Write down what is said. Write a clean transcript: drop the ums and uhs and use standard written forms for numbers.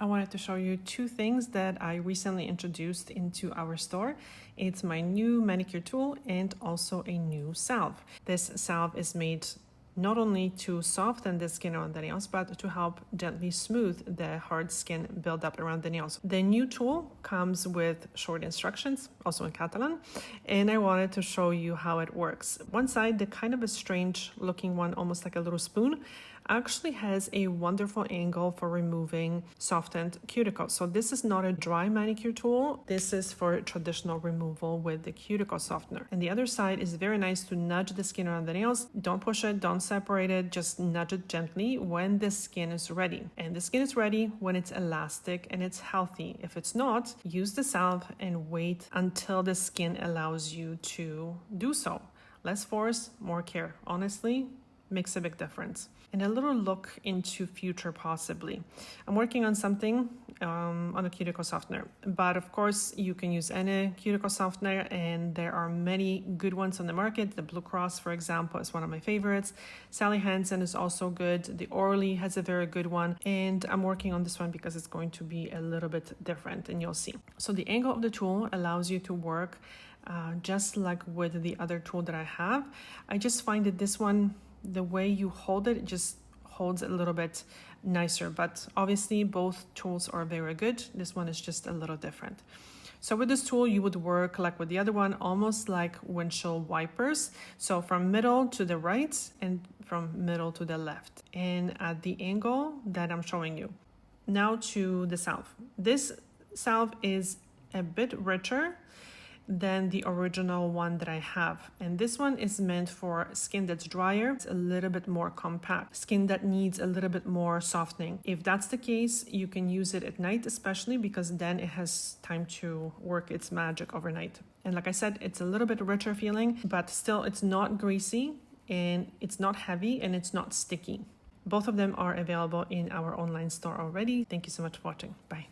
I wanted to show you two things that I recently introduced into our store. It's my new manicure tool and also a new salve. This salve is made not only to soften the skin around the nails, but to help gently smooth the hard skin buildup around the nails. The new tool comes with short instructions, also in Catalan, and I wanted to show you how it works. One side, the kind of a strange looking one, almost like a little spoon, actually has a wonderful angle for removing softened cuticles. So this is not a dry manicure tool. This is for traditional removal with the cuticle softener. And the other side is very nice to nudge the skin around the nails. Don't push it, don't separate it, just nudge it gently when the skin is ready. And the skin is ready when it's elastic and it's healthy. If it's not, use the salve and wait until the skin allows you to do so. Less force, more care. Honestly, makes a big difference. And a little look into future possibly. I'm working on something on a cuticle softener, but of course you can use any cuticle softener and there are many good ones on the market. The Blue Cross, for example, is one of my favorites. Sally Hansen is also good. The Orly has a very good one, and I'm working on this one because it's going to be a little bit different, and you'll see. So the angle of the tool allows you to work just like with the other tool that I have. I just find that this one, the way you hold it, just holds a little bit nicer, but obviously both tools are very good. This one is just a little different. So with this tool, you would work like with the other one, almost like windshield wipers. So from middle to the right and from middle to the left, and at the angle that I'm showing you. Now to the salve. This salve is a bit richer than the original one that I have, and this one is meant for skin that's drier. It's a little bit more compact, skin that needs a little bit more softening. If that's the case, you can use it at night, especially because then it has time to work its magic overnight. And like I said, it's a little bit richer feeling, but still it's not greasy and it's not heavy and it's not sticky. Both of them are available in our online store already. Thank you so much for watching. Bye.